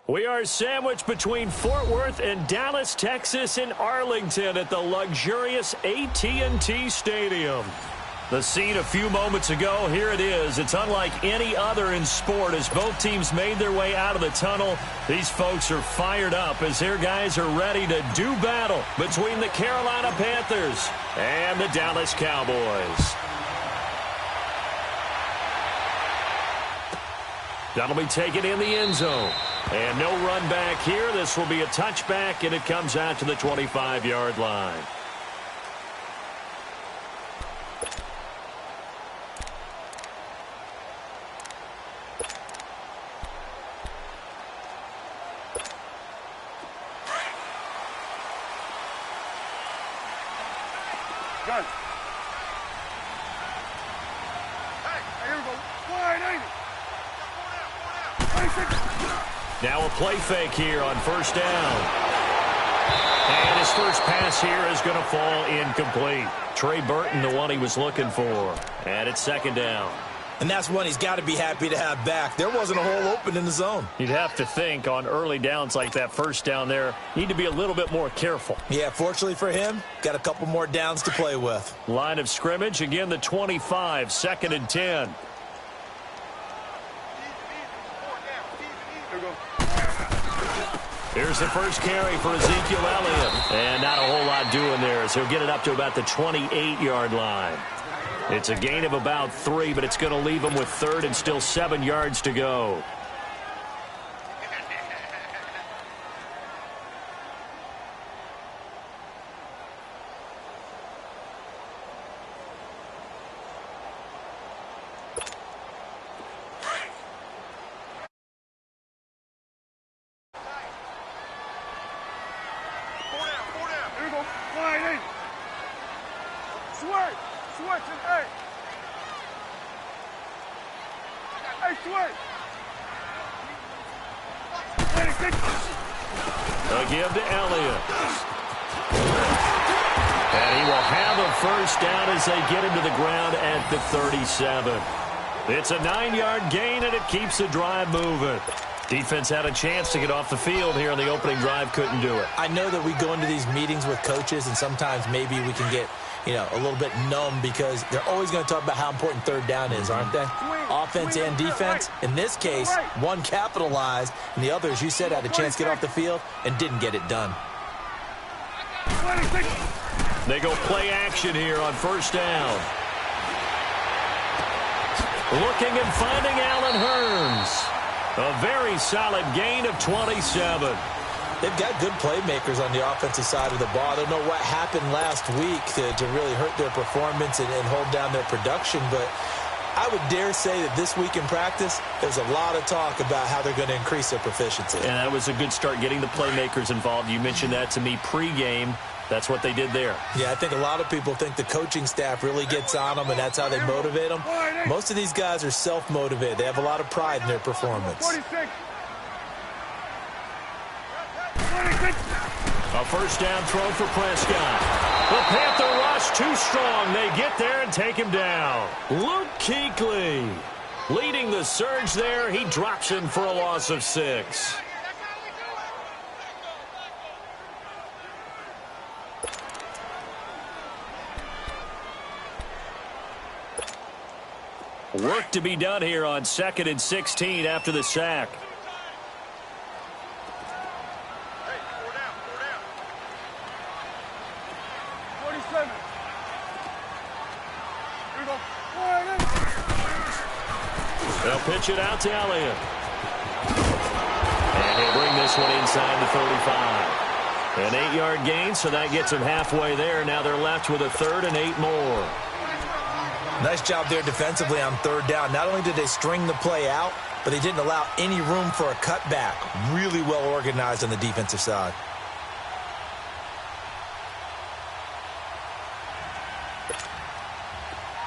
We are sandwiched between Fort Worth and Dallas, Texas, in Arlington at the luxurious AT&T Stadium. The scene a few moments ago, here it is. It's unlike any other in sport as both teams made their way out of the tunnel. These folks are fired up as their guys are ready to do battle between the Carolina Panthers and the Dallas Cowboys. That'll be taken in the end zone. And no run back here. This will be a touchback, and it comes out to the 25-yard line. Gun. Hey, here we go. Wide, ain't it? Now a play fake here on first down. And his first pass here is going to fall incomplete. Trey Burton, the one he was looking for. And it's second down. And that's one he's got to be happy to have back. There wasn't a hole open in the zone. You'd have to think on early downs like that first down there, need to be a little bit more careful. Yeah, fortunately for him, got a couple more downs to play with. Line of scrimmage, again the 25, second and 10. Here's the first carry for Ezekiel Elliott. And not a whole lot doing there, so he'll get it up to about the 28-yard line. It's a gain of about 3, but it's going to leave him with third and still 7 yards to go. A give to Elliott. And he will have a first down as they get him to the ground at the 37. It's a 9-yard gain, and it keeps the drive moving. Defense had a chance to get off the field here on the opening drive, couldn't do it. I know that we go into these meetings with coaches, and sometimes maybe we can get, a little bit numb because they're always going to talk about how important third down is, aren't they? Offense and defense. In this case, one capitalized, and the other, as you said, had a chance to get off the field and didn't get it done. They go play action here on first down. Looking and finding Allen Hurns. A very solid gain of 27. They've got good playmakers on the offensive side of the ball. I don't know what happened last week to really hurt their performance and hold down their production, but I would dare say that this week in practice, there's a lot of talk about how they're going to increase their proficiency. And that was a good start, getting the playmakers involved. You mentioned that to me pregame. That's what they did there. Yeah, I think a lot of people think the coaching staff really gets on them, and that's how they motivate them. Most of these guys are self-motivated. They have a lot of pride in their performance. A first down throw for Prescott. The Panther rush too strong. They get there and take him down. Luke Kuechly leading the surge there. He drops him for a loss of 6. Work to be done here on 2nd and 16 after the sack. They'll pitch it out to Elliott. And he'll bring this one inside the 35. An 8-yard gain, so that gets them halfway there. Now they're left with a third and 8 more. Nice job there defensively on third down. Not only did they string the play out, but they didn't allow any room for a cutback. Really well organized on the defensive side.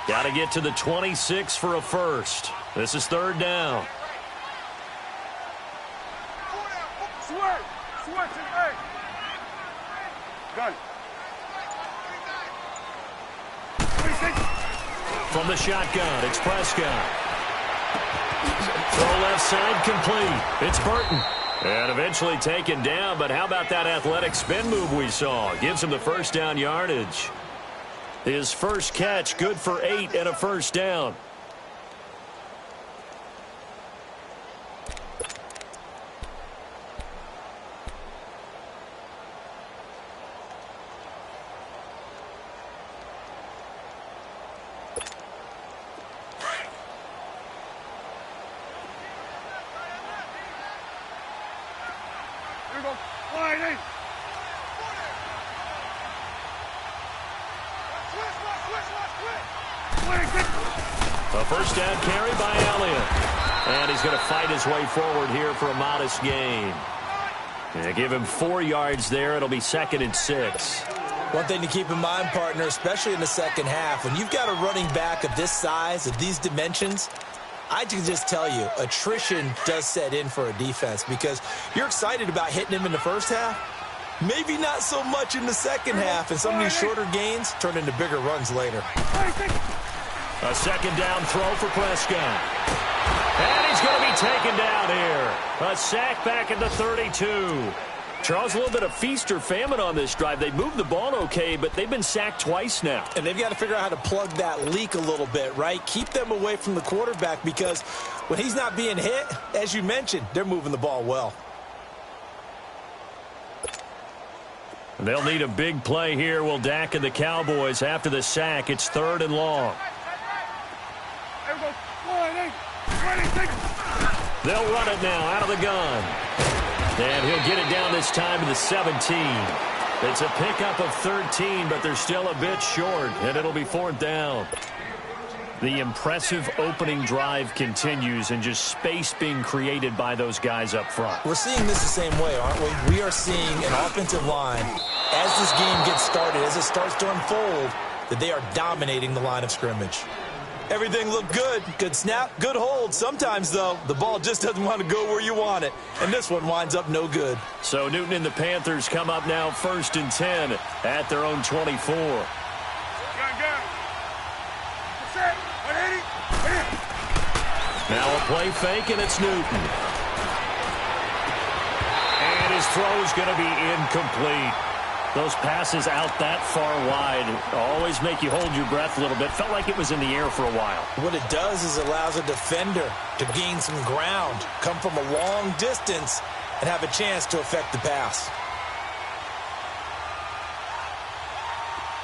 Got to get to the 26 for a first. This is third down. Gun. From the shotgun, it's Prescott. Throw left side complete. It's Burton. And eventually taken down, but how about that athletic spin move we saw? Gives him the first down yardage. His first catch, good for 8 and a first down. A first down carry by Elliott. And he's going to fight his way forward here for a modest gain. And give him 4 yards there. It'll be 2nd and 6. One thing to keep in mind, partner, especially in the second half, when you've got a running back of this size, of these dimensions, I can just tell you, attrition does set in for a defense because you're excited about hitting him in the first half. Maybe not so much in the second half, and some of these shorter gains turn into bigger runs later. A second down throw for Prescott. And he's going to be taken down here. A sack back at the 32. Charles, a little bit of feast or famine on this drive. They moved the ball okay, but they've been sacked twice now. And they've got to figure out how to plug that leak a little bit, right? Keep them away from the quarterback because when he's not being hit, as you mentioned, they're moving the ball well. They'll need a big play here, will Dak and the Cowboys. After the sack, it's 3rd and long. They'll run it now out of the gun. And he'll get it down this time to the 17. It's a pickup of 13, but they're still a bit short, and it'll be 4th down. The impressive opening drive continues, and just space being created by those guys up front. We're seeing this the same way, aren't we? We are seeing an offensive line, as this game gets started, as it starts to unfold, that they are dominating the line of scrimmage. Everything looked good. Good snap, good hold. Sometimes, though, the ball just doesn't want to go where you want it. And this one winds up no good. So Newton and the Panthers come up now 1st and 10 at their own 24. Now a play fake, and it's Newton. And his throw is going to be incomplete. Those passes out that far wide always make you hold your breath a little bit. Felt like it was in the air for a while. What it does is allows a defender to gain some ground, come from a long distance, and have a chance to affect the pass.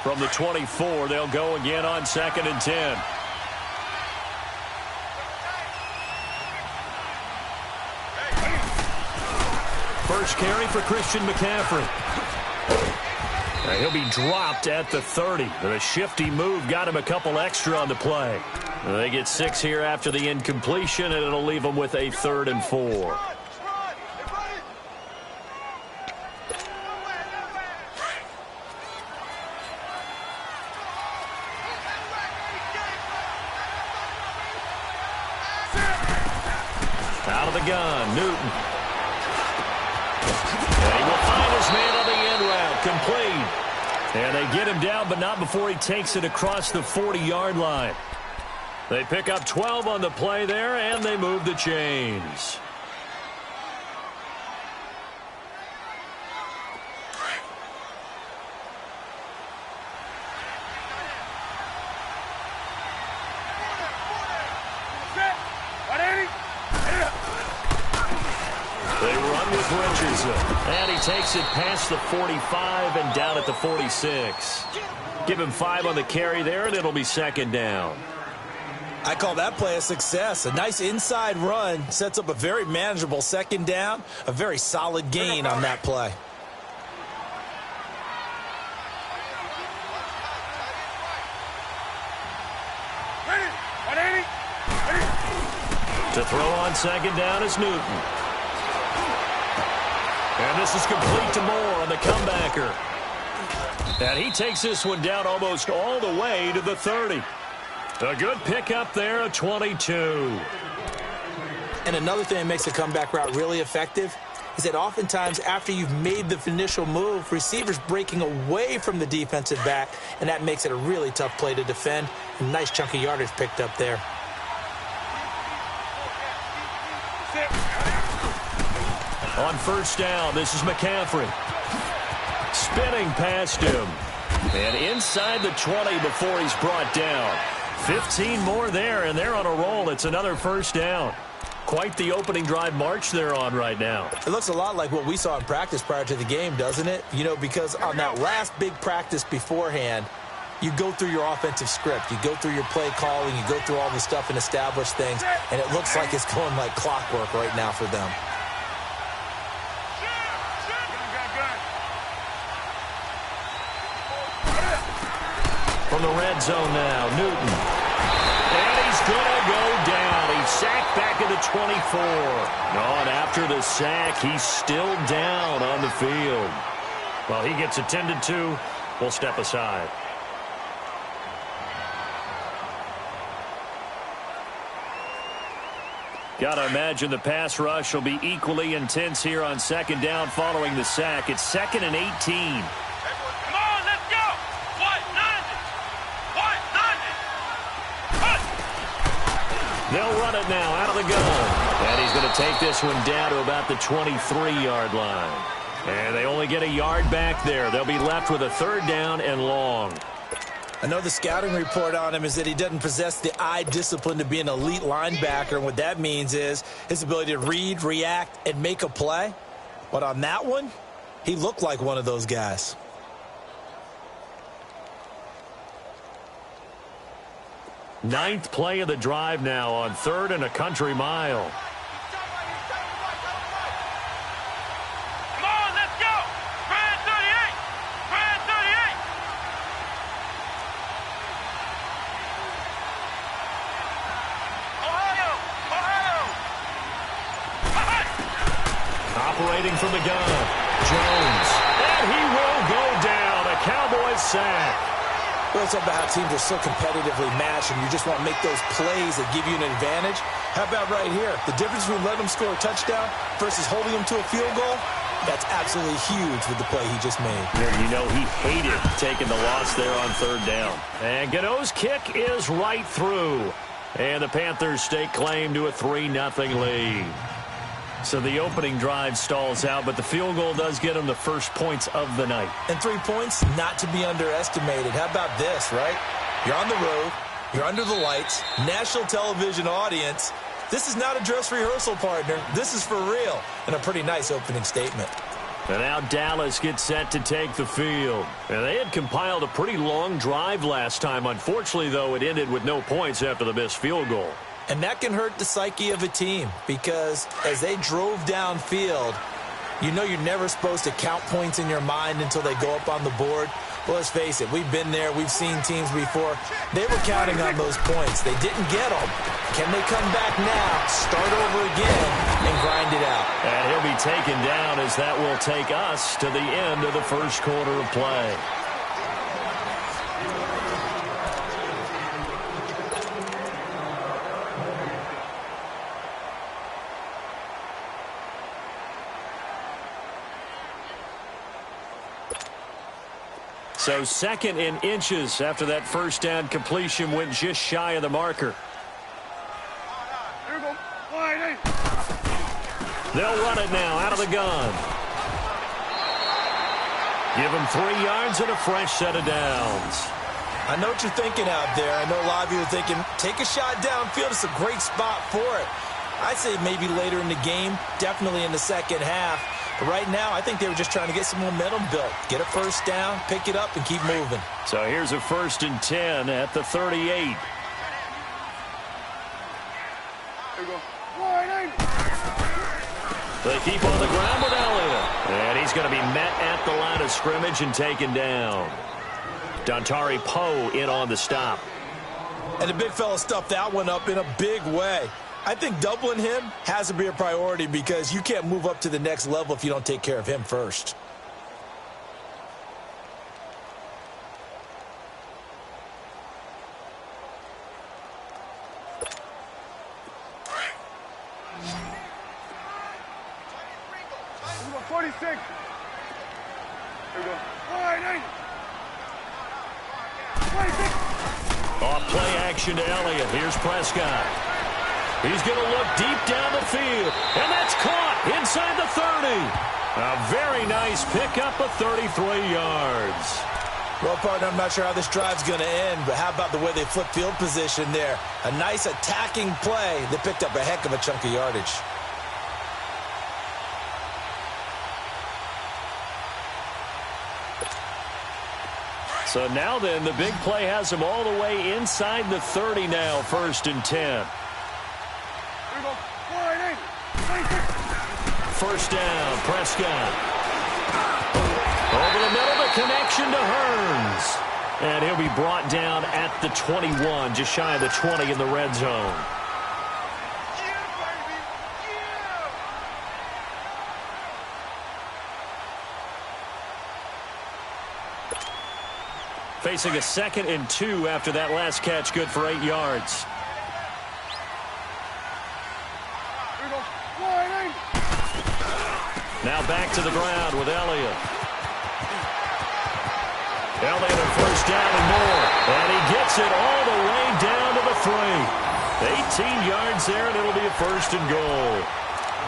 From the 24, they'll go again on 2nd and 10. First carry for Christian McCaffrey. He'll be dropped at the 30. The shifty move got him a couple extra on the play. They get 6 here after the incompletion, and it'll leave them with a 3rd and 4. Out of the gun, Newton. And he will find his man on the end route, complete. And they get him down, but not before he takes it across the 40-yard line. They pick up 12 on the play there, and they move the chains. They run with Richardson, and he takes it past the 45 and down at the 46. Give him 5 on the carry there, and it'll be 2nd down. I call that play a success. A nice inside run sets up a very manageable 2nd down, a very solid gain on that play. To throw on 2nd down is Newton. And this is complete to Moore on the comebacker. And he takes this one down almost all the way to the 30. A good pickup there, a 22. And another thing that makes a comeback route really effective is that oftentimes after you've made the initial move, receivers breaking away from the defensive back, and that makes it a really tough play to defend. A nice chunk of yardage picked up there. On first down, this is McCaffrey. Spinning past him. And inside the 20 before he's brought down. 15 more there, and they're on a roll. It's another first down. Quite the opening drive march they're on right now. It looks a lot like what we saw in practice prior to the game, doesn't it? You know, because on that last big practice beforehand, you go through your offensive script. You go through your play calling. You go through all the stuff and establish things. And it looks like it's going like clockwork right now for them. From the red zone now, Newton. And he's going to go down. He's sacked back at the 24. And after the sack, he's still down on the field. Well, he gets attended to. We'll step aside. Got to imagine the pass rush will be equally intense here on second down following the sack. It's 2nd and 18. They'll run it now out of the gun. And he's going to take this one down to about the 23-yard line. And they only get a yard back there. They'll be left with a 3rd down and long. I know the scouting report on him is that he doesn't possess the eye discipline to be an elite linebacker. And what that means is his ability to read, react, and make a play. But on that one, he looked like one of those guys. Ninth play of the drive now on 3rd and a country mile. Come on, let's go! Brand 38! Brand 38! Ohio! Ohio! Operating from the gun. Jones. And he will go down. A Cowboys sack. Well, it's about how teams are so competitively matched, and you just want to make those plays that give you an advantage. How about right here? The difference between letting them score a touchdown versus holding them to a field goal, that's absolutely huge with the play he just made. You know, he hated taking the loss there on 3rd down. And Gano's kick is right through. And the Panthers stake claim to a 3-0 lead. So the opening drive stalls out, but the field goal does get them the first points of the night. And 3 points, not to be underestimated. How about this, right? You're on the road. You're under the lights. National television audience. This is not a dress rehearsal, partner. This is for real. And a pretty nice opening statement. And now Dallas gets set to take the field. And they had compiled a pretty long drive last time. Unfortunately, though, it ended with no points after the missed field goal. And that can hurt the psyche of a team because as they drove downfield, you know you're never supposed to count points in your mind until they go up on the board. Well, let's face it, we've been there. We've seen teams before. They were counting on those points. They didn't get them. Can they come back now, start over again, and grind it out? And he'll be taken down as that will take us to the end of the first quarter of play. So 2nd and inches after that first down completion went just shy of the marker. Here we go. Wide 8. They'll run it now out of the gun. Give them 3 yards and a fresh set of downs. I know what you're thinking out there. I know a lot of you are thinking, take a shot downfield. It's a great spot for it. I'd say maybe later in the game, definitely in the second half. But right now, I think they were just trying to get some momentum built. Get a first down, pick it up, and keep moving. So here's a 1st and 10 at the 38. Here we go. Wide 8. They keep on the ground with Elliott. And he's going to be met at the line of scrimmage and taken down. Dontari Poe in on the stop. And the big fella stuffed that one up in a big way. I think doubling him has to be a priority because you can't move up to the next level if you don't take care of him first. Here we go. 46. Here we go. Wide 8. 26. Off play action to Elliott. Here's Prescott. He's going to look deep down the field. And that's caught inside the 30. A very nice pickup of 33 yards. Well, partner, I'm not sure how this drive's going to end, but how about the way they flip field position there? A nice attacking play that picked up a heck of a chunk of yardage. So now then, the big play has him all the way inside the 30 now, 1st and 10. First down, Prescott. Over the middle, the connection to Hearns. And he'll be brought down at the 21, just shy of the 20 in the red zone. Facing a 2nd and 2 after that last catch, good for 8 yards. Now back to the ground with Elliott. Elliott a first down and more. And he gets it all the way down to the 3. 18 yards there, and it'll be a 1st and goal.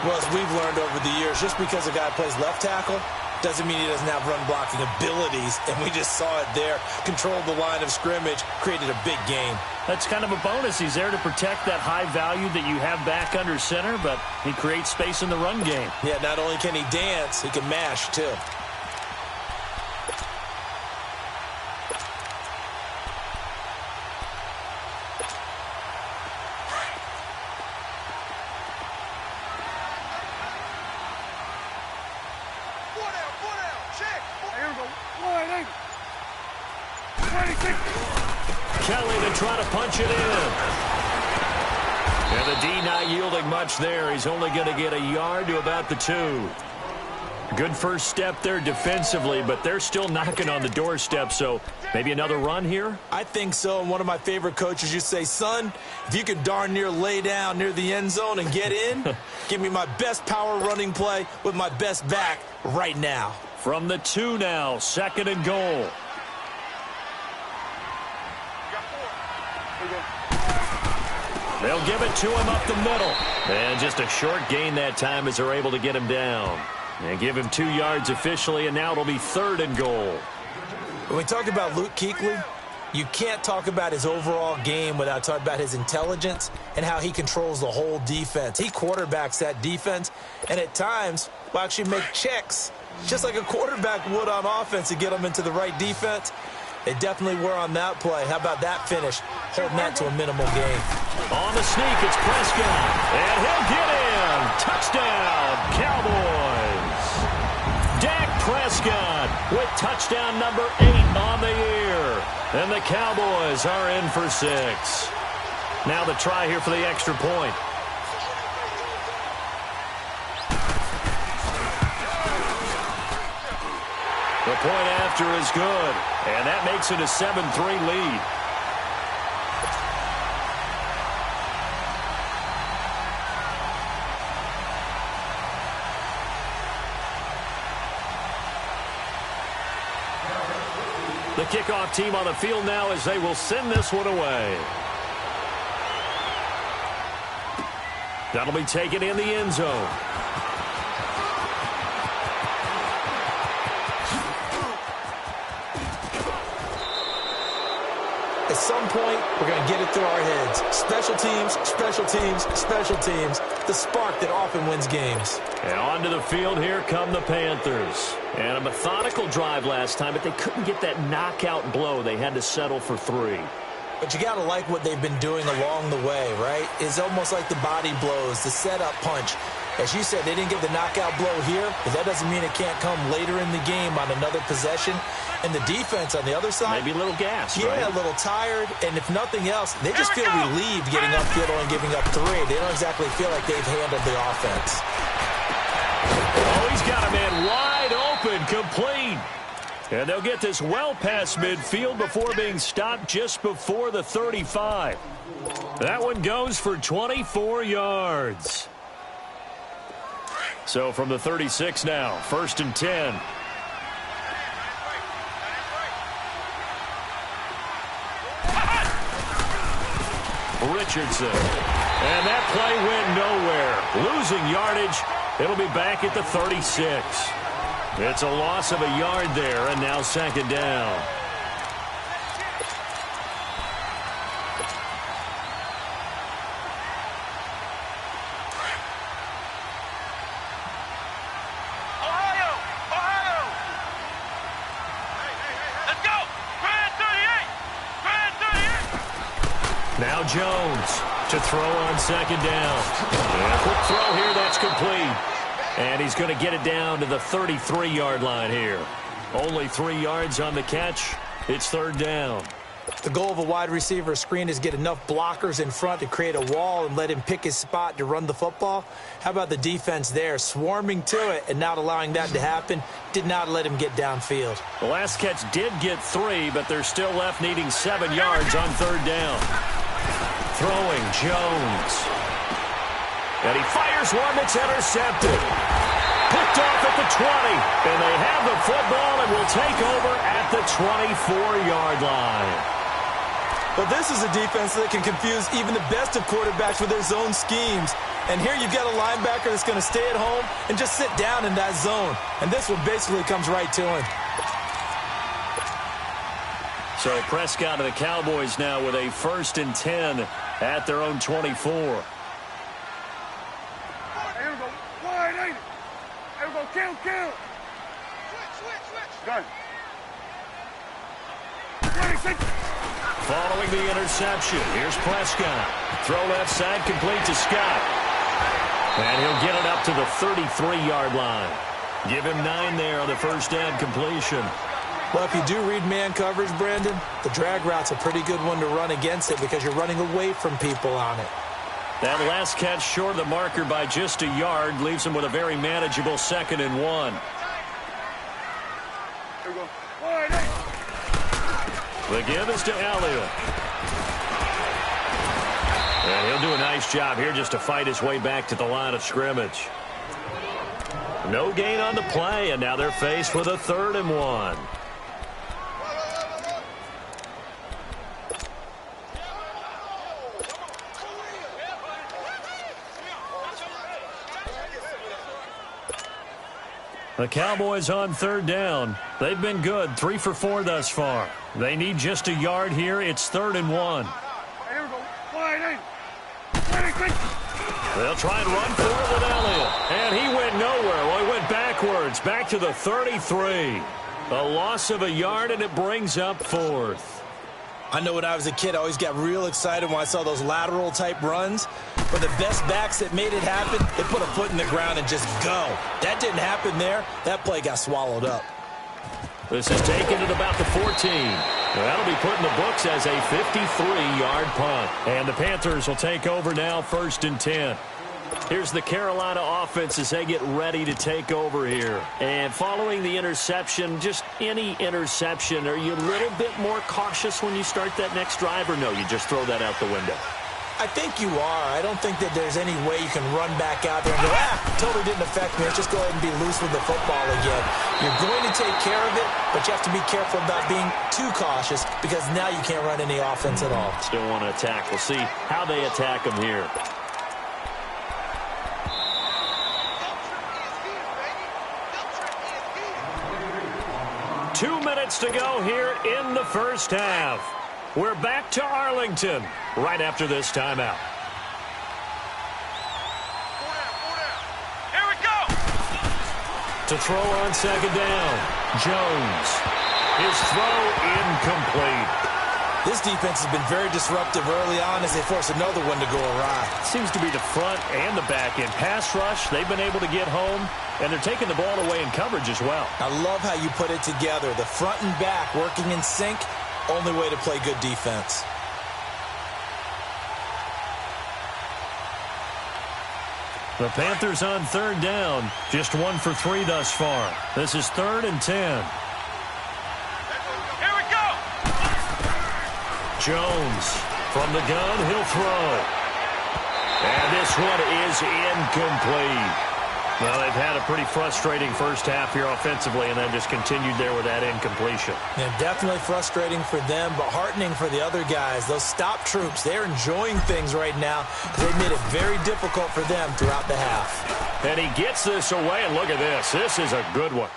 Well, as we've learned over the years, just because a guy plays left tackle doesn't mean he doesn't have run-blocking abilities, and we just saw it there. Controlled the line of scrimmage, created a big gain. That's kind of a bonus. He's there to protect that high value that you have back under center, but he creates space in the run game. Yeah, not only can he dance, he can mash, too. Kelly to try to punch it in. And the D not yielding much there. He's only going to get a yard to about the 2. Good first step there defensively, but they're still knocking on the doorstep, so maybe another run here? I think so, and one of my favorite coaches used to say, son, if you can darn near lay down near the end zone and get in, give me my best power running play with my best back right now. From the 2 now, 2nd and goal. They'll give it to him up the middle. And just a short gain that time as they're able to get him down. And give him 2 yards officially, and now it'll be 3rd and goal. When we talk about Luke Kuechly, you can't talk about his overall game without talking about his intelligence and how he controls the whole defense. He quarterbacks that defense, and at times will actually make checks, just like a quarterback would on offense to get them into the right defense. They definitely were on that play. How about that finish? Holding that to a minimal gain. On the sneak, it's Prescott. And he'll get in. Touchdown, Cowboys. Dak Prescott with touchdown number 8 on the year. And the Cowboys are in for 6. Now the try here for the extra point. The point after is good, and that makes it a 7-3 lead. The kickoff team on the field now as they will send this one away. That'll be taken in the end zone. At some point, we're going to get it through our heads. Special teams, special teams, special teams. The spark that often wins games. And onto the field, here come the Panthers. And a methodical drive last time, but they couldn't get that knockout blow. They had to settle for 3. But you got to like what they've been doing along the way, right? It's almost like the body blows, the setup punch. As you said, they didn't get the knockout blow here, but that doesn't mean it can't come later in the game on another possession. And the defense on the other side, maybe a little gas, yeah, right? A little tired. And if nothing else, they just feel relieved getting upfield and giving up 3. They don't exactly feel like they've handled the offense. Oh, he's got a man wide open, complete. And they'll get this well past midfield before being stopped just before the 35. That one goes for 24 yards. So from the 36 now, 1st and 10. Richardson. And that play went nowhere. Losing yardage It'll be back at the 36. It's a loss of a yard there, and now second down. Now Jones to throw on second down. And a quick throw here, that's complete. And he's going to get it down to the 33-yard line here. Only 3 yards on the catch. It's third down. The goal of a wide receiver screen is get enough blockers in front to create a wall and let him pick his spot to run the football. How about the defense there, swarming to it and not allowing that to happen? Did not let him get downfield. The last catch did get 3, but they're still left needing 7 yards on third down. Throwing Jones. And he fires one that's intercepted. Picked off at the 20. And they have the football and will take over at the 24-yard line. Well, this is a defense that can confuse even the best of quarterbacks with their zone schemes. And here you've got a linebacker that's going to stay at home and just sit down in that zone. And this one basically comes right to him. So Prescott and the Cowboys now with a 1st and 10 at their own 24. Here we go. Wide, ain't it? Here we go. Kill. Switch. Done. 26. Following the interception, here's Prescott. Throw left side, complete to Scott. And he'll get it up to the 33-yard line. Give him 9 there on the first down completion. Well, if you do read man coverage, Brandon, the drag route's a pretty good one to run against it because you're running away from people on it. That last catch short of the marker by just a yard leaves him with a very manageable 2nd and 1. Here we go. Wide, ain't it? The give is to Elliott. And he'll do a nice job here just to fight his way back to the line of scrimmage. No gain on the play, and now they're faced with a 3rd and 1. The Cowboys on 3rd down. They've been good, 3 for 4 thus far. They need just a yard here. It's 3rd and 1. Here we go. Wide, ain't it? 26. They'll try and run for it with Elliott. And he went nowhere. Well, he went backwards, back to the 33. A loss of a yard, and it brings up 4th. I know when I was a kid, I always got real excited when I saw those lateral-type runs. But the best backs that made it happen, they put a foot in the ground and just go. That didn't happen there. That play got swallowed up. This is taken at about the 14. That'll be put in the books as a 53-yard punt. And the Panthers will take over now, 1st and 10. Here's the Carolina offense as they get ready to take over here. And following the interception, just any interception, are you a little bit more cautious when you start that next drive, or no, you just throw that out the window? I think you are. I don't think that there's any way you can run back out there and go, totally didn't affect me. Let's just go ahead and be loose with the football again. You're going to take care of it, but you have to be careful about being too cautious because now you can't run any offense at all. Still want to attack. We'll see how they attack them here. Two minutes to go here in the first half. We're back to Arlington right after this timeout. Here we go. To throw on second down, Jones. His throw incomplete. This defense has been very disruptive early on as they force another one to go awry. Seems to be the front and the back end. Pass rush, they've been able to get home, and they're taking the ball away in coverage as well. I love how you put it together. The front and back working in sync, only way to play good defense. The Panthers on 3rd down, just 1 for 3 thus far. This is 3rd and 10. Here we go. Jones from the gun, he'll throw. And this one is incomplete. Well, they've had a pretty frustrating first half here offensively and then just continued there with that incompletion. Yeah, definitely frustrating for them, but heartening for the other guys. Those stop troops, they're enjoying things right now because they made it very difficult for them throughout the half. And he gets this away, and look at this. This is a good one.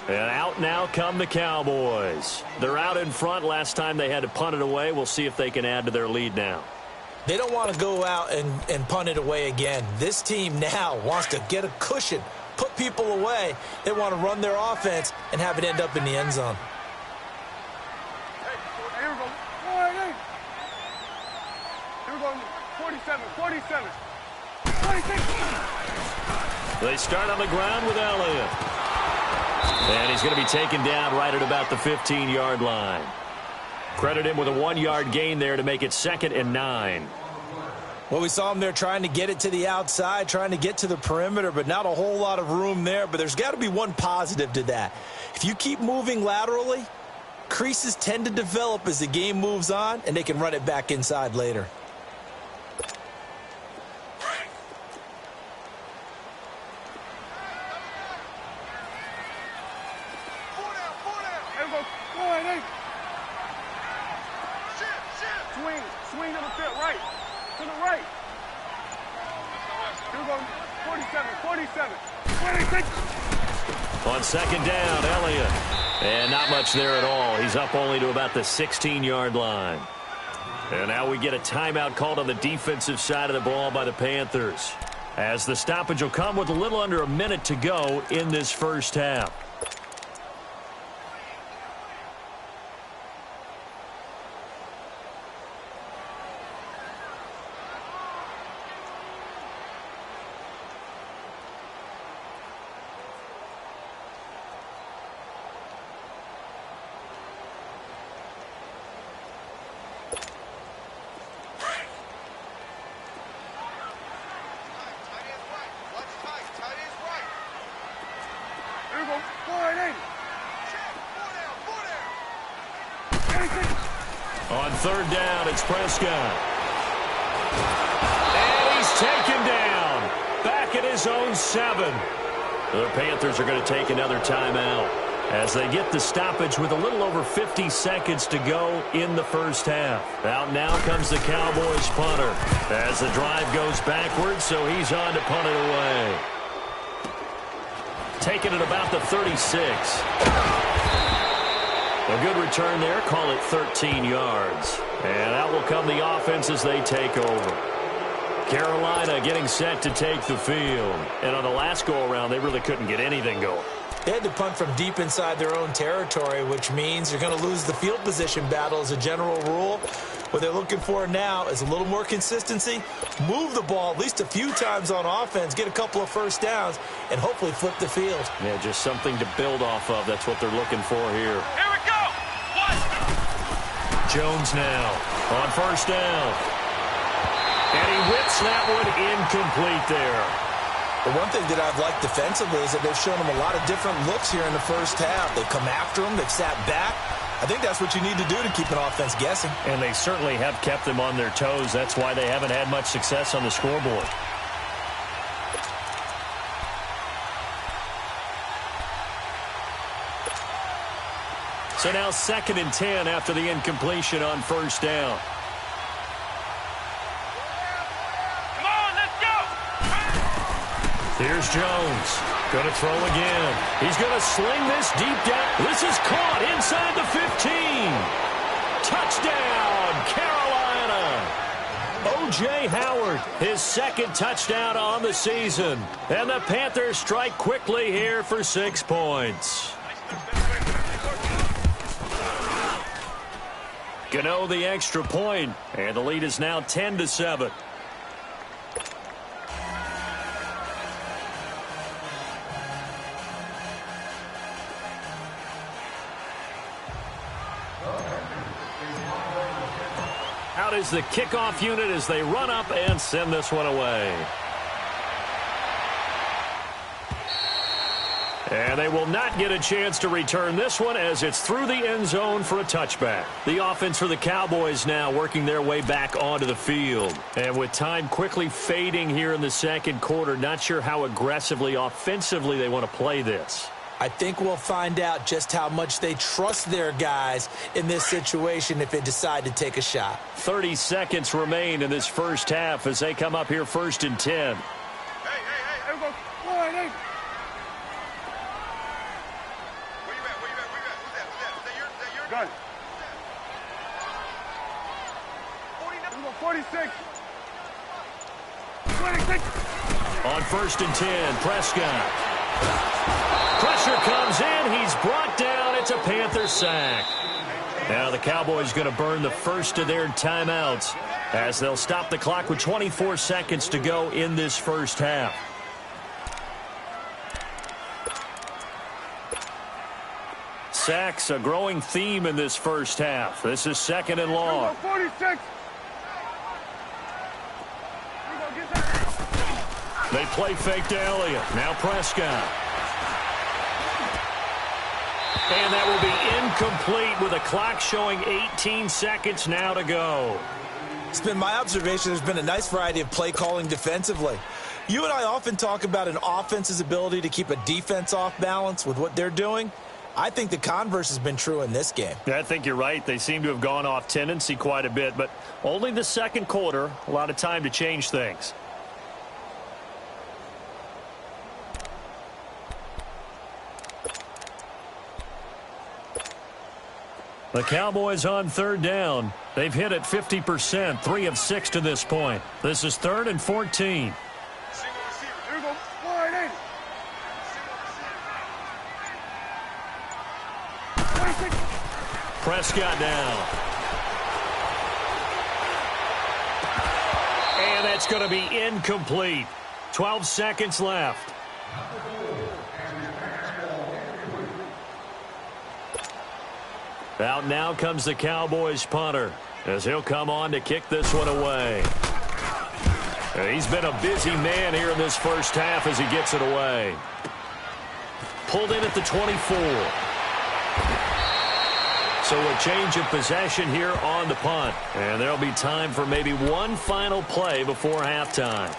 And out now come the Cowboys. They're out in front. Last time they had to punt it away. We'll see if they can add to their lead now. They don't want to go out and punt it away again. This team now wants to get a cushion, put people away. They want to run their offense and have it end up in the end zone. Here we go. Hey. Here we go. 47, 47. 46. They start on the ground with Elliott. And he's going to be taken down right at about the 15-yard line. Credit him with a 1-yard gain there to make it 2nd and 9. Well, we saw him there trying to get it to the outside, trying to get to the perimeter, but not a whole lot of room there. But there's got to be one positive to that. If you keep moving laterally, creases tend to develop as the game moves on, and they can run it back inside later. Swing to the field, right. To the right. Here we go. 47, 47. 26. On 2nd down, Elliott. And not much there at all. He's up only to about the 16-yard line. And now we get a timeout called on the defensive side of the ball by the Panthers, as the stoppage will come with a little under a minute to go in this first half. On 3rd down, it's Prescott. And he's taken down. Back at his own 7. The Panthers are going to take another timeout as they get the stoppage with a little over 50 seconds to go in the first half. Out now comes the Cowboys punter as the drive goes backwards, so he's on to punt it away. Taking it about the 36. A good return there. Call it 13 yards. And out will come the offense as they take over. Carolina getting set to take the field. And on the last go-around, they really couldn't get anything going. They had to punt from deep inside their own territory, which means you're going to lose the field position battle as a general rule. What they're looking for now is a little more consistency, move the ball at least a few times on offense, get a couple of first downs, and hopefully flip the field. Yeah, just something to build off of. That's what they're looking for here. Here we go. What? Jones now on 1st down. And he whips that one incomplete there. The one thing that I've liked defensively is that they've shown them a lot of different looks here in the first half. They've come after them. They've sat back. I think that's what you need to do to keep an offense guessing. And they certainly have kept them on their toes. That's why they haven't had much success on the scoreboard. So now 2nd and 10 after the incompletion on 1st down. Come on, let's go. Here's Jones. Going to throw again. He's going to sling this deep down. This is caught inside the 15. Touchdown, Carolina. O.J. Howard, his 2nd touchdown on the season. And the Panthers strike quickly here for 6 points. Gano the extra point, and the lead is now 10-7. Out is the kickoff unit as they run up and send this one away. And they will not get a chance to return this one as it's through the end zone for a touchback. The offense for the Cowboys now working their way back onto the field. And with time quickly fading here in the second quarter, not sure how aggressively, offensively they want to play this. I think we'll find out just how much they trust their guys in this situation if they decide to take a shot. 30 seconds remain in this first half as they come up here 1st and 10. Hey, go. Line, hey. Where you at? Who's that? Your gun. 46. 26. On 1st and 10, Prescott. Pressure comes in. He's brought down. It's a Panther sack. Now the Cowboys going to burn the first of their timeouts as they'll stop the clock with 24 seconds to go in this first half. Sacks, a growing theme in this first half. This is 2nd and long. 46. They play fake to Elliott. Now Prescott. And that will be incomplete with a clock showing 18 seconds now to go. It's been my observation there's been a nice variety of play calling defensively. You and I often talk about an offense's ability to keep a defense off balance with what they're doing. I think the converse has been true in this game. Yeah, I think you're right. They seem to have gone off tendency quite a bit, but only the second quarter, a lot of time to change things. The Cowboys on 3rd down. They've hit it 50%, 3 of 6 to this point. This is 3rd and 14. Here we go. Line, hey. 26. Prescott down. And that's going to be incomplete. 12 seconds left. Out now comes the Cowboys punter as he'll come on to kick this one away. He's been a busy man here in this first half as he gets it away. Pulled in at the 24. So a change of possession here on the punt. And there'll be time for maybe one final play before halftime.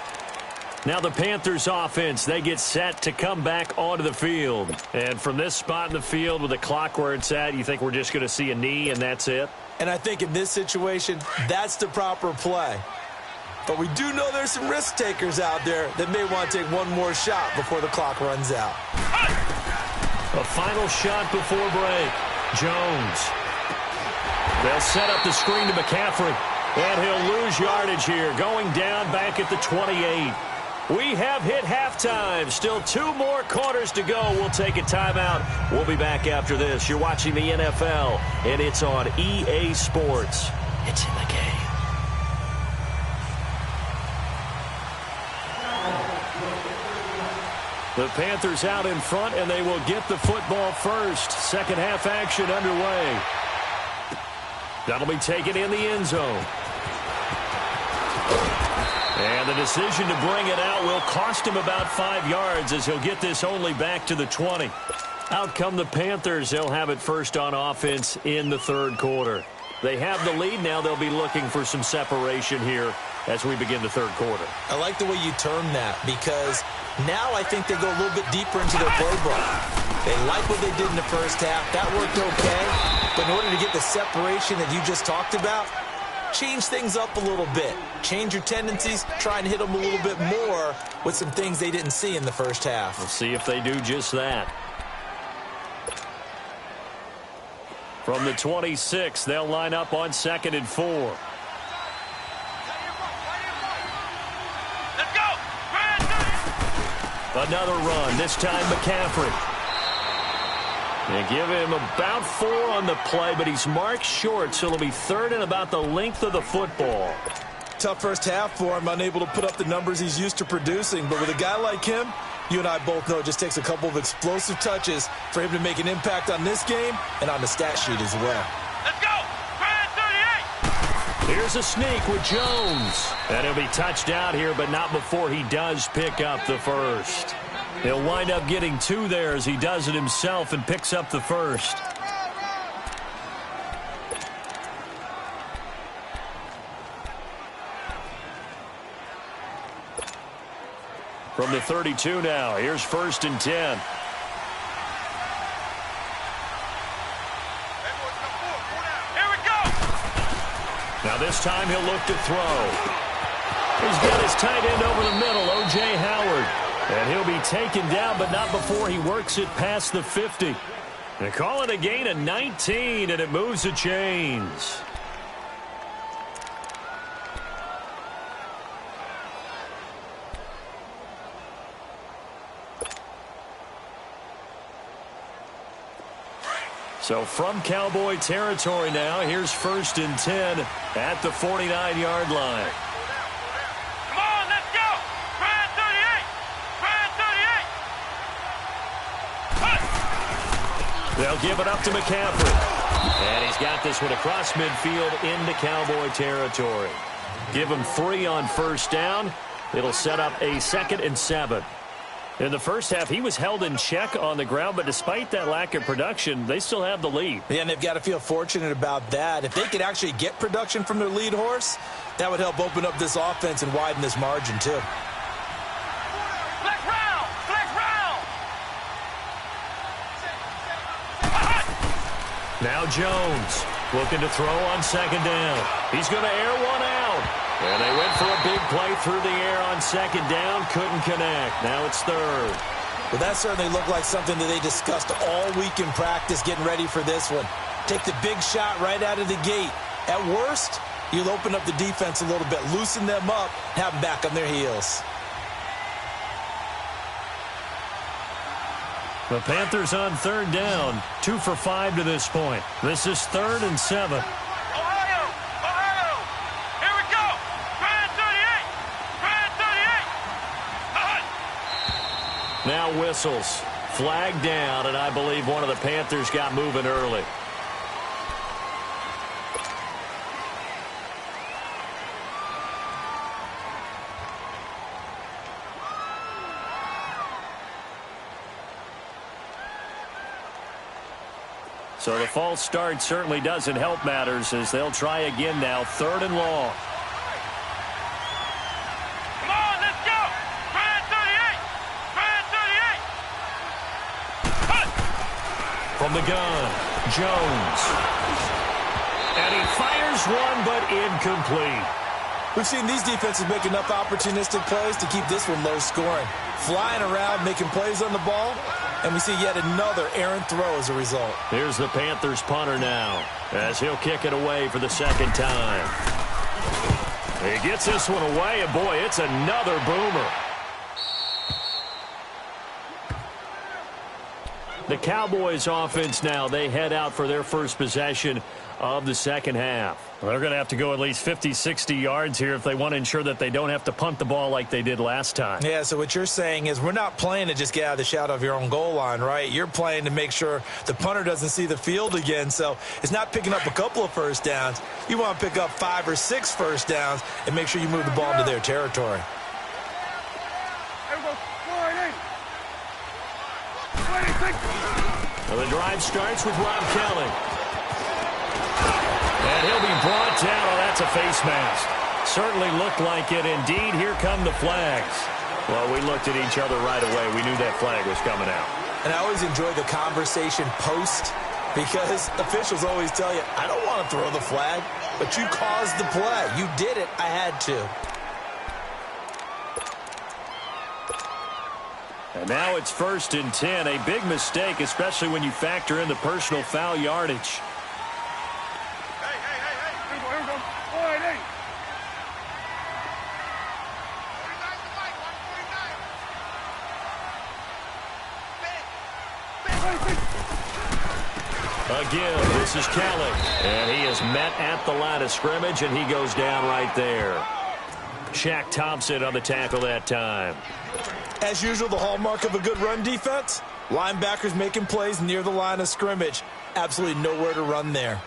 Now the Panthers offense, they get set to come back onto the field. And from this spot in the field with the clock where it's at, you think we're just going to see a knee and that's it? And I think in this situation, that's the proper play. But we do know there's some risk takers out there that may want to take one more shot before the clock runs out. A final shot before break. Jones. They'll set up the screen to McCaffrey. And he'll lose yardage here, going down back at the 28. We have hit halftime. Still 2 more quarters to go. We'll take a timeout. We'll be back after this. You're watching the NFL, and it's on EA Sports. It's in the game. The Panthers out in front, and they will get the football first. Second half action underway. That'll be taken in the end zone. And the decision to bring it out will cost him about 5 yards as he'll get this only back to the 20. Out come the Panthers. They'll have it first on offense in the third quarter. They have the lead now. They'll be looking for some separation here as we begin the third quarter. I like the way you term that because now I think they go a little bit deeper into their playbook. They like what they did in the first half. That worked okay. But in order to get the separation that you just talked about, change things up a little bit. Change your tendencies. Try and hit them a little bit more with some things they didn't see in the first half. We'll see if they do just that. From the 26, they'll line up on 2nd and 4. Let's go. Another run, this time McCaffrey. They give him about 4 on the play, but he's marked short, so it'll be 3rd and about the length of the football. Tough first half for him, unable to put up the numbers he's used to producing. But with a guy like him, you and I both know it just takes a couple of explosive touches for him to make an impact on this game and on the stat sheet as well. Let's go. 38. Here's a sneak with Jones. And he'll be touched out here, but not before he does pick up the first. He'll wind up getting 2 there as he does it himself and picks up the first. From the 32 now, here's 1st and 10. Now this time he'll look to throw. He's got his tight end over the middle, O.J. Howard. And he'll be taken down, but not before he works it past the 50. They call it a gain of 19, and it moves the chains. So from Cowboy territory now, here's 1st and 10 at the 49-yard line. Come on, let's go! Try 38! Try 38! They'll give it up to McCaffrey. And he's got this one across midfield into Cowboy territory. Give him 3 on 1st down. It'll set up a 2nd and 7. In the first half, he was held in check on the ground, but despite that lack of production, they still have the lead. Yeah, and they've got to feel fortunate about that. If they could actually get production from their lead horse, that would help open up this offense and widen this margin, too. Flex round! Flex round! Now Jones looking to throw on 2nd down. He's going to air one out. And they went for a big play through the air on 2nd down. Couldn't connect. Now it's 3rd. Well, that certainly looked like something that they discussed all week in practice getting ready for this one. Take the big shot right out of the gate. At worst, you'll open up the defense a little bit, loosen them up, have them back on their heels. The Panthers on 3rd down. 2 for 5 to this point. This is 3rd and 7. Now whistles. Flag down, and I believe one of the Panthers got moving early. So the false start certainly doesn't help matters as they'll try again now. 3rd and long. From the gun, Jones. And he fires one, but incomplete. We've seen these defenses make enough opportunistic plays to keep this one low scoring. Flying around, making plays on the ball, and we see yet another errant throw as a result. Here's the Panthers punter now, as he'll kick it away for the 2nd time. He gets this one away, and boy, it's another boomer. The Cowboys offense now, they head out for their first possession of the 2nd half. They're going to have to go at least 50, 60 yards here if they want to ensure that they don't have to punt the ball like they did last time. Yeah, so what you're saying is we're not playing to just get out of the shadow of your own goal line, right? You're playing to make sure the punter doesn't see the field again. So it's not picking up a couple of 1st downs. You want to pick up 5 or 6 1st downs and make sure you move the ball into their territory. Well, the drive starts with Rob Kelly. And he'll be brought down. Oh, that's a face mask. Certainly looked like it. Indeed, here come the flags. Well, we looked at each other right away. We knew that flag was coming out. And I always enjoy the conversation post because officials always tell you, I don't want to throw the flag, but you caused the play. You did it. I had to. And now it's 1st and 10. A big mistake, especially when you factor in the personal foul yardage. Hey. Here we go. 148. 149. Again, this is Kelly. And he is met at the line of scrimmage, and he goes down right there. Shaq Thompson on the tackle that time. As usual, the hallmark of a good run defense, linebackers making plays near the line of scrimmage. Absolutely nowhere to run there.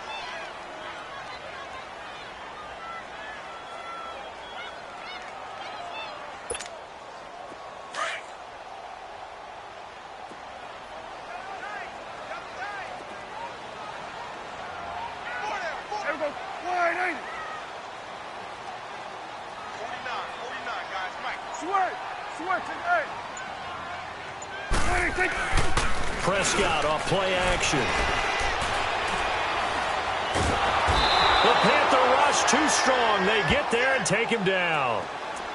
Prescott off play action. The Panther rush too strong. They get there and take him down.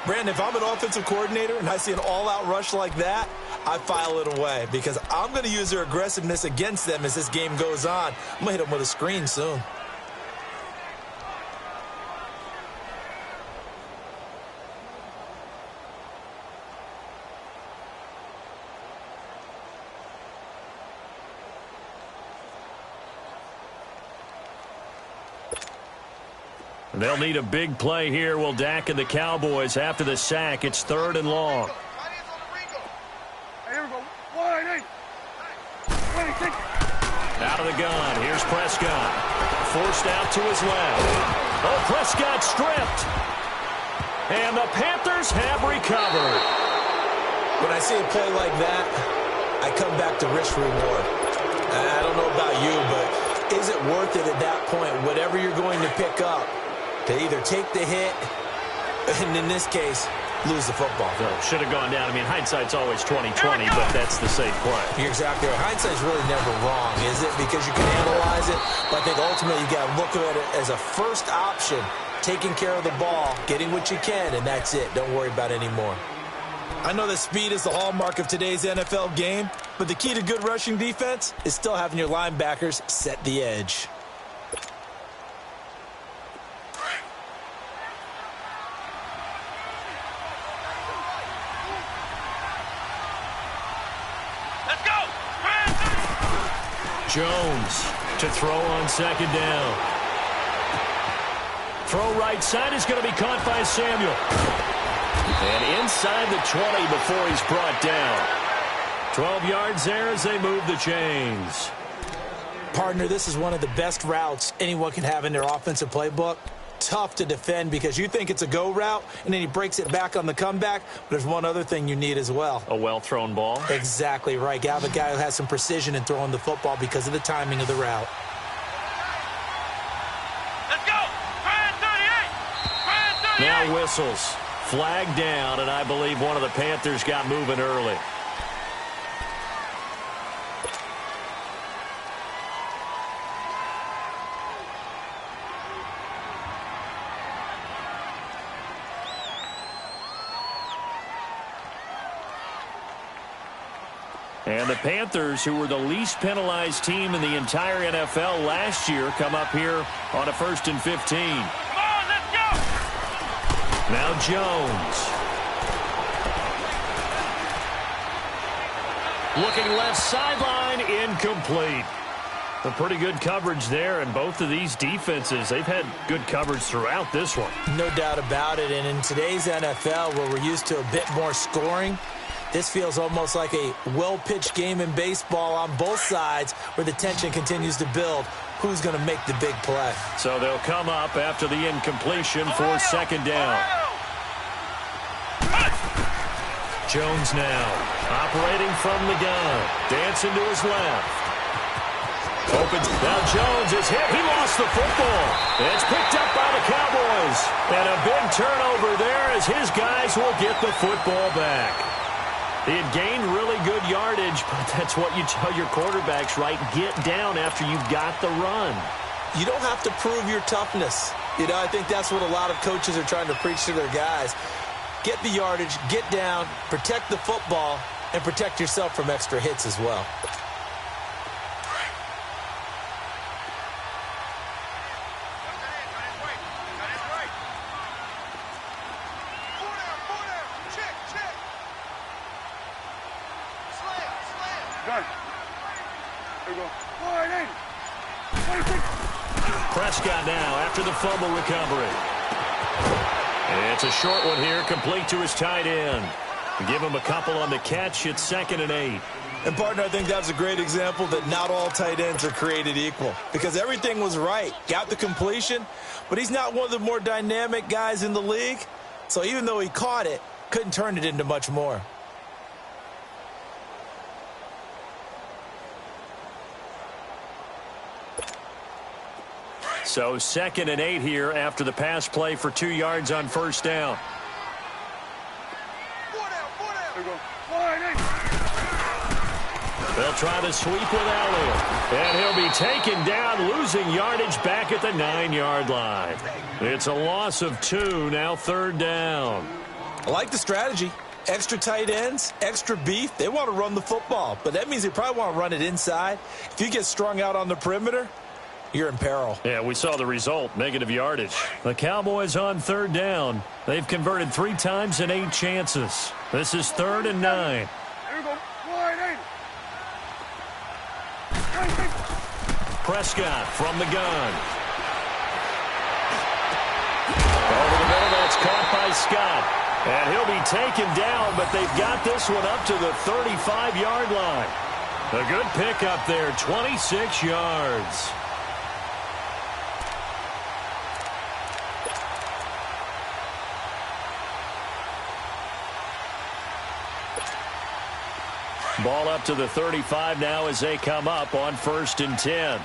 Brandon, if I'm an offensive coordinator and I see an all-out rush like that, I file it away because I'm going to use their aggressiveness against them as this game goes on. I'm going to hit them with a screen soon. They'll need a big play here. Will Dak and the Cowboys after the sack. It's 3rd and long. Here we go. 1, 8. Out of the gun. Here's Prescott. Forced out to his left. Oh, Prescott stripped. And the Panthers have recovered. When I see a play like that, I come back to risk reward. I don't know about you, but is it worth it at that point, whatever you're going to pick up, to either take the hit, and in this case, lose the football? So, should have gone down. I mean, hindsight's always 20/20, but that's the safe play. You're exactly right. Hindsight's really never wrong, is it? Because you can analyze it, but I think ultimately you got to look at it as a first option, taking care of the ball, getting what you can, and that's it. Don't worry about any more. I know that speed is the hallmark of today's NFL game, but the key to good rushing defense is still having your linebackers set the edge. Jones to throw on 2nd down. Throw right side is going to be caught by Samuel. And inside the 20 before he's brought down. 12 yards there as they move the chains. Partner, this is one of the best routes anyone can have in their offensive playbook. Tough to defend because you think it's a go route, and then he breaks it back on the comeback. But there's one other thing you need as well. A well-thrown ball. Exactly right. You have a guy who has some precision in throwing the football because of the timing of the route. Let's go! 38! Now whistles. Flag down, and I believe one of the Panthers got moving early. And the Panthers, who were the least penalized team in the entire NFL last year, come up here on a 1st and 15. Come on, let's go! Now Jones. Looking left sideline, incomplete. A pretty good coverage there, and both of these defenses, they've had good coverage throughout this one. No doubt about it, and in today's NFL, where we're used to a bit more scoring, this feels almost like a well-pitched game in baseball on both sides where the tension continues to build. Who's going to make the big play? So they'll come up after the incompletion for 2nd down. Jones now operating from the gun. Dancing to his left. Opens. Now Jones is hit. He lost the football. It's picked up by the Cowboys. And a big turnover there as his guys will get the football back. They had gained really good yardage, but that's what you tell your quarterbacks, right? Get down after you've got the run. You don't have to prove your toughness. You know, I think that's what a lot of coaches are trying to preach to their guys. Get the yardage, get down, protect the football, and protect yourself from extra hits as well. Prescott now after the fumble recovery. It's a short one here, complete to his tight end. Give him a couple on the catch. It's 2nd and 8. And, partner, I think that's a great example that not all tight ends are created equal because everything was right. Got the completion, but he's not one of the more dynamic guys in the league. So even though he caught it, couldn't turn it into much more. So 2nd and 8 here after the pass play for 2 yards on 1st down. They'll try to sweep with Elliott. And he'll be taken down, losing yardage back at the 9-yard line. It's a loss of 2, now 3rd down. I like the strategy. Extra tight ends, extra beef. They want to run the football, but that means they probably want to run it inside. If you get strung out on the perimeter, you're in peril. Yeah, we saw the result, negative yardage. The Cowboys on 3rd down. They've converted 3 times in 8 chances. This is 3rd and 9. Here we go. Wide 8. Prescott from the gun. Over the middle, that's caught by Scott. And he'll be taken down, but they've got this one up to the 35-yard line. A good pickup there, 26 yards. Ball up to the 35 now as they come up on 1st and 10.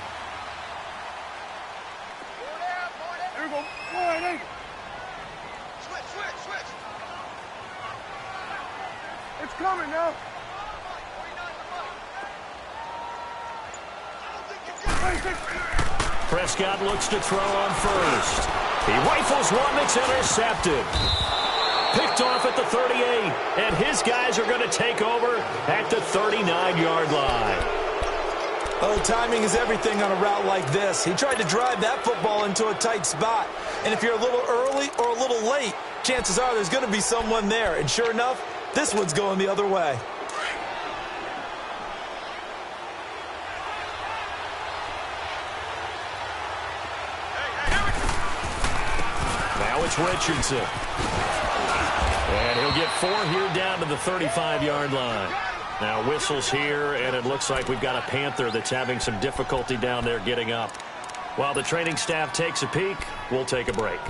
Here we go. Wide 8. Switch. It's coming now. Prescott looks to throw on 1st. He rifles one that's intercepted. Picked off at the 38, and his guys are going to take over at the 39-yard line. Oh, timing is everything on a route like this. He tried to drive that football into a tight spot. And if you're a little early or a little late, chances are there's going to be someone there. And sure enough, this one's going the other way. Now it's Richardson. And he'll get 4 here down to the 35-yard line. Now whistles here, and it looks like we've got a Panther that's having some difficulty down there getting up. While the training staff takes a peek, we'll take a break.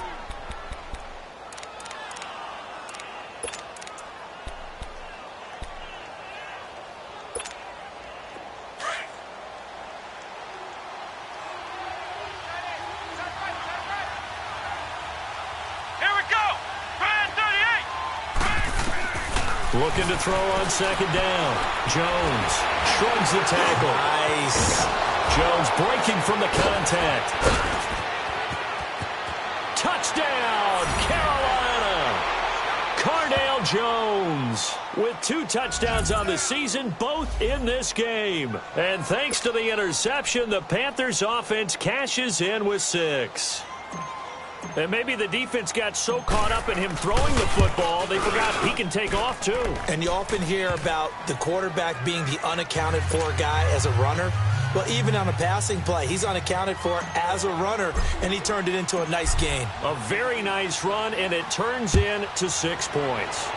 Looking to throw on 2nd down. Jones shrugs the tackle. Nice. Jones breaking from the contact. Touchdown, Carolina. Cardale Jones with 2 touchdowns on the season, both in this game. And thanks to the interception, the Panthers offense cashes in with 6. And maybe the defense got so caught up in him throwing the football, they forgot he can take off too. And you often hear about the quarterback being the unaccounted for guy as a runner. Well, even on a passing play, he's unaccounted for as a runner, and he turned it into a nice gain. A very nice run, and it turns into 6 points.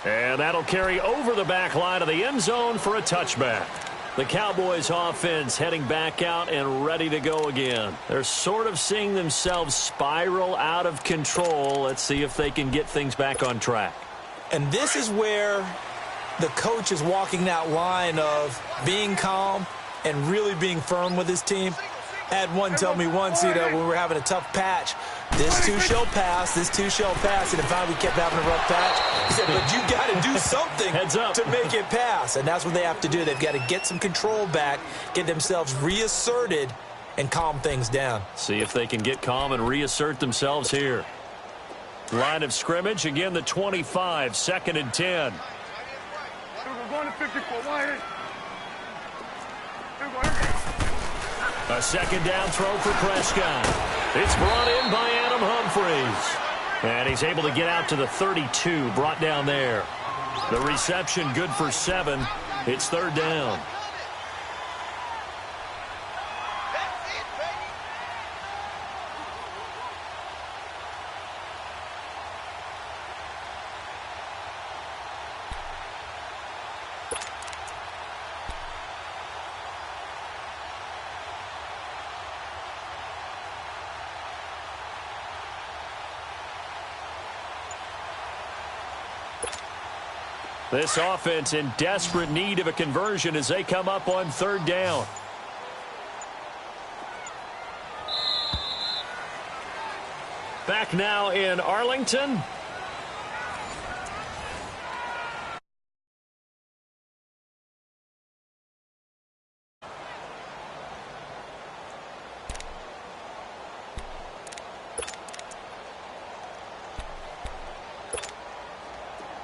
And that'll carry over the back line of the end zone for a touchback. The Cowboys offense heading back out and ready to go again. They're sort of seeing themselves spiral out of control. Let's see if they can get things back on track. And this is where the coach is walking that line of being calm and really being firm with his team. I had one tell me once, when we were having a tough patch, this too shall pass, this too shall pass. And if finally we kept having a rough patch, he said, but you got to do something Heads up. to make it pass. And that's what they have to do. They've got to get some control back, get themselves reasserted, and calm things down. See if they can get calm and reassert themselves here. Line of scrimmage, again the 25, 2nd and 10. We're going to 54. Wide 8. A 2nd down throw for Prescott. It's brought in by Adam Humphries. And he's able to get out to the 32, brought down there. The reception good for 7. It's 3rd down. This offense in desperate need of a conversion as they come up on 3rd down. Back now in Arlington.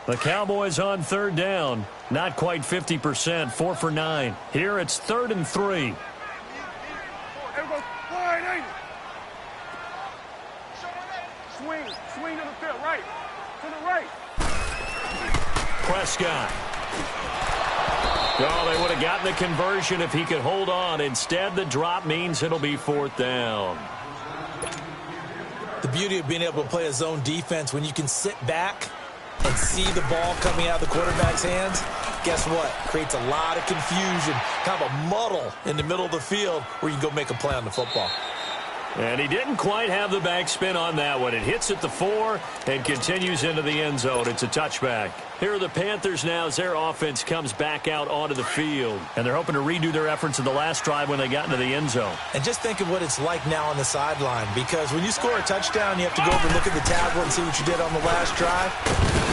The Cowboys on third down. Not quite 50%, 4 for 9. Here it's 3rd and 3. Swing to the field, right. To the right. Prescott. Oh, they would have gotten the conversion if he could hold on. Instead, the drop means it'll be 4th down. The beauty of being able to play a zone defense when you can sit back and see the ball coming out of the quarterback's hands, guess what? Creates a lot of confusion, kind of a muddle in the middle of the field where you can go make a play on the football. And he didn't quite have the backspin on that one. It hits at the 4 and continues into the end zone. It's a touchback. Here are the Panthers now as their offense comes back out onto the field. And they're hoping to redo their efforts in the last drive when they got into the end zone. And just think of what it's like now on the sideline, because when you score a touchdown, you have to go over and look at the tablet and see what you did on the last drive.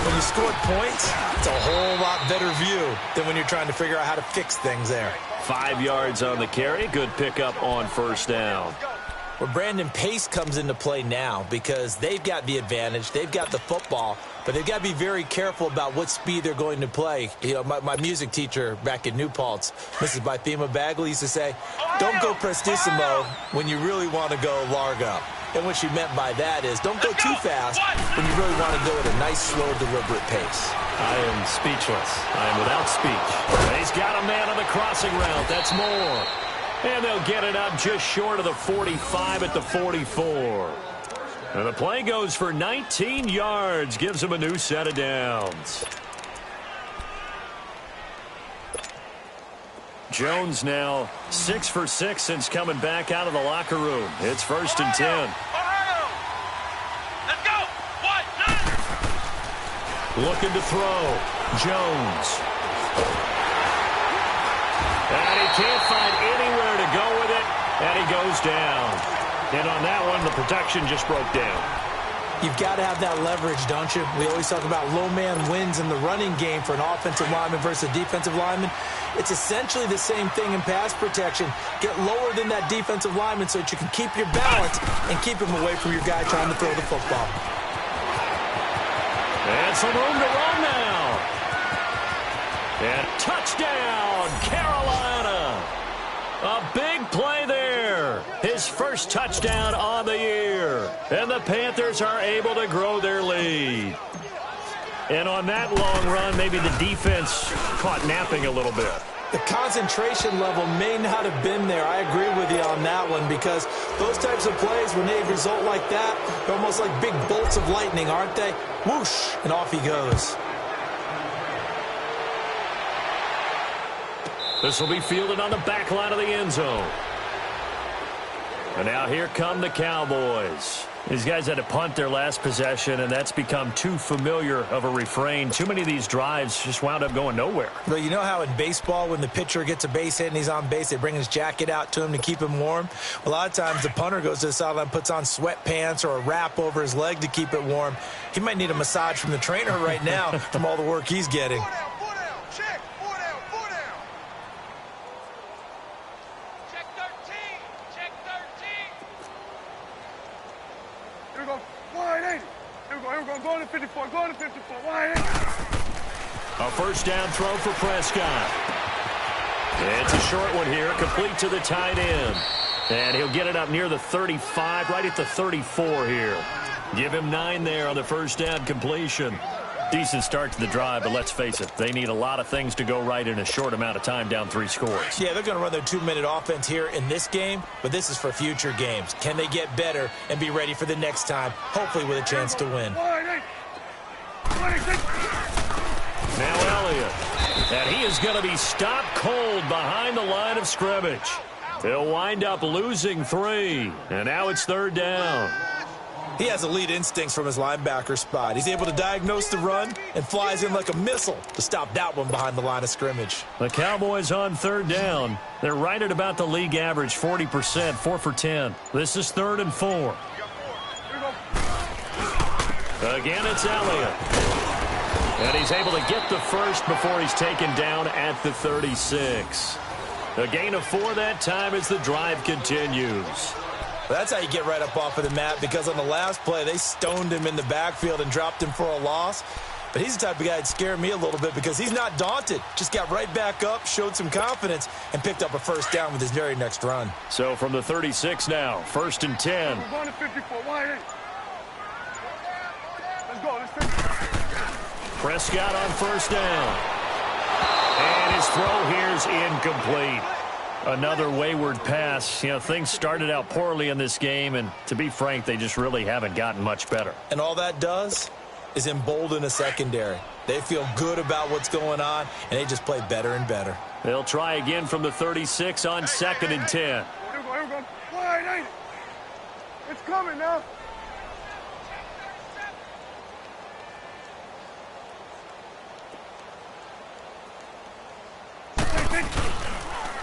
When you scored points, it's a whole lot better view than when you're trying to figure out how to fix things there. 5 yards on the carry. Good pickup on 1st down. Well, Brandon, pace comes into play now because they've got the advantage. They've got the football, but they've got to be very careful about what speed they're going to play. You know, my music teacher back in New Paltz, Mrs. Bythema Bagley, used to say, don't go prestissimo when you really want to go largo. And what she meant by that is don't go too fast when you really want to go at a nice, slow, deliberate pace. I am speechless. I am without speech. He's got a man on the crossing route. That's more. And they'll get it up just short of the 45 at the 44. And the play goes for 19 yards. Gives them a new set of downs. Jones now 6 for 6 since coming back out of the locker room. It's 1st and 10. Let's go. 1, 9. Looking to throw. Jones. And he can't find anywhere to go with it, and he goes down. And on that one, the protection just broke down. You've got to have that leverage, don't you? We always talk about low man wins in the running game for an offensive lineman versus a defensive lineman. It's essentially the same thing in pass protection. Get lower than that defensive lineman so that you can keep your balance and keep him away from your guy trying to throw the football. And some room to run now. And touchdown, Carolina. A big play there. His first touchdown on the year. And the Panthers are able to grow their lead. And on that long run, maybe the defense caught napping a little bit. The concentration level may not have been there. I agree with you on that one, because those types of plays, when they result like that, they're almost like big bolts of lightning, aren't they? Whoosh, and off he goes. This will be fielded on the back line of the end zone. And now here come the Cowboys. These guys had to punt their last possession, and that's become too familiar of a refrain. Too many of these drives just wound up going nowhere. Well, you know how in baseball, when the pitcher gets a base hit and he's on base, they bring his jacket out to him to keep him warm? A lot of times the punter goes to the sideline, puts on sweatpants or a wrap over his leg to keep it warm. He might need a massage from the trainer right now from all the work he's getting. Go to 54, go to 54, wide. A first down throw for Prescott. It's a short one here, complete to the tight end. And he'll get it up near the 35, right at the 34 here. Give him 9 there on the first down completion. Decent start to the drive, but let's face it, they need a lot of things to go right in a short amount of time, down 3 scores. Yeah, they're going to run their 2-minute offense here in this game, but this is for future games. Can they get better and be ready for the next time, hopefully with a chance to win? Now Elliott, and he is going to be stopped cold behind the line of scrimmage. He'll wind up losing 3, and now it's 3rd down. He has elite instincts from his linebacker spot. He's able to diagnose the run and flies in like a missile to stop that one behind the line of scrimmage. The Cowboys on 3rd down. They're right at about the league average, 40%, 4 for 10. This is 3rd and 4. Again, it's Elliott. And he's able to get the first before he's taken down at the 36. A gain of 4 that time as the drive continues. Well, that's how you get right up off of the mat, because on the last play, they stoned him in the backfield and dropped him for a loss. but he's the type of guy that scared me a little bit because he's not daunted. Just got right back up, showed some confidence, and picked up a first down with his very next run. So from the 36 now, 1st and 10. We're going to 54. Wide eight. Let's go. Let's take it. Prescott on 1st down. And his throw here's incomplete. Another wayward pass. You know, things started out poorly in this game, and to be frank, they just really haven't gotten much better. And all that does is embolden a secondary. They feel good about what's going on, and they just play better and better. They'll try again from the 36 on 2nd and 10. Here we go. Wide eight. It's coming now.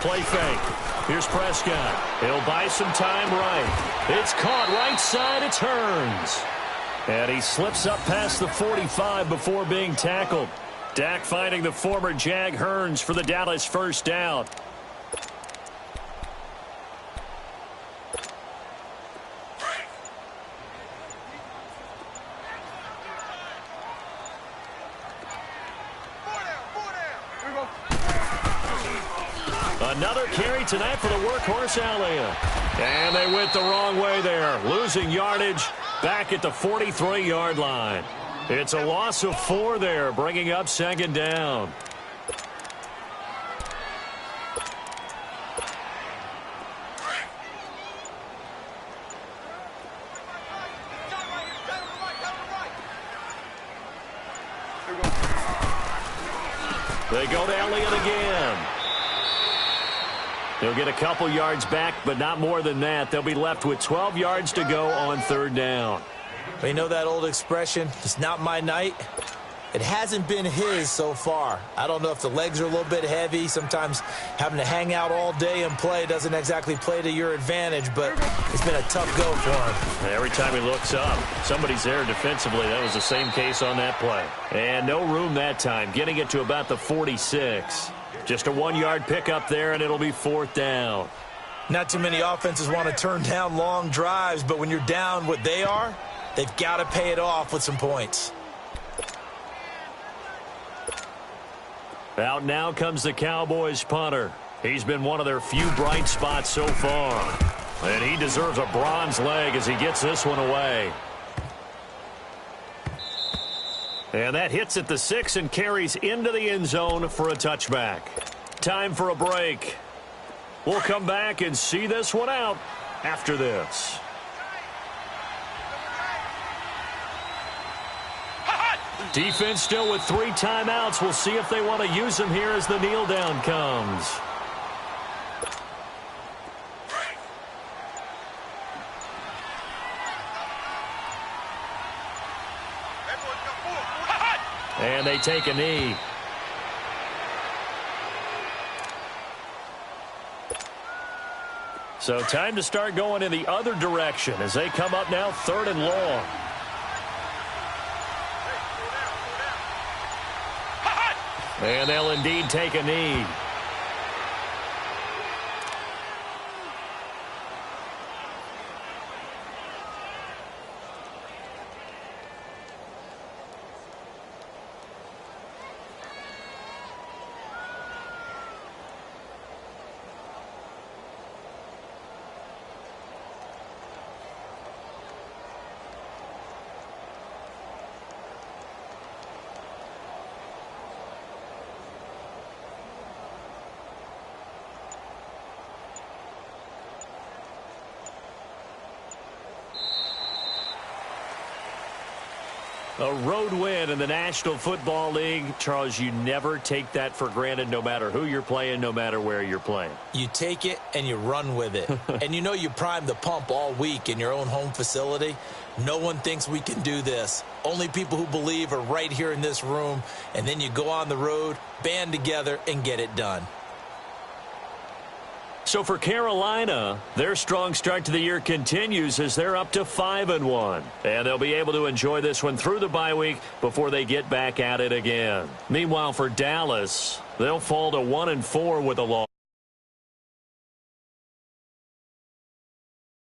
Play fake. Here's Prescott. He'll buy some time right. It's caught right side. It turns. And he slips up past the 45 before being tackled. Dak finding the former Jag Hearns for the Dallas first down. Another carry tonight for the workhorse Elliott. And they went the wrong way there. Losing yardage back at the 43-yard line. It's a loss of 4 there, bringing up 2nd down. They go to Elliott again. They'll get a couple yards back, but not more than that. They'll be left with 12 yards to go on 3rd down. But you know that old expression, it's not my night? It hasn't been his so far. I don't know if the legs are a little bit heavy. Sometimes having to hang out all day and play doesn't exactly play to your advantage, but it's been a tough go for him. Every time he looks up, somebody's there defensively. That was the same case on that play. And no room that time, getting it to about the 46. Just a 1-yard pickup there, and it'll be 4th down. Not too many offenses want to turn down long drives, but when you're down what they are, they've got to pay it off with some points. Out now comes the Cowboys punter. He's been one of their few bright spots so far. And he deserves a bronze leg as he gets this one away. And that hits at the 6 and carries into the end zone for a touchback. Time for a break. We'll come back and see this one out after this. Defense still with 3 timeouts. We'll see if they want to use them here as the kneel down comes. And they take a knee. So time to start going in the other direction as they come up now 3rd and long. And they'll indeed take a knee. A road win in the National Football League. Charles, you never take that for granted no matter who you're playing, no matter where you're playing. You take it and you run with it. And you know you prime the pump all week in your own home facility. No one thinks we can do this. Only people who believe are right here in this room. And then you go on the road, band together, and get it done. So for Carolina, their strong start to the year continues as they're up to 5-1. And they'll be able to enjoy this one through the bye week before they get back at it again. Meanwhile, for Dallas, they'll fall to 1-4 with a loss.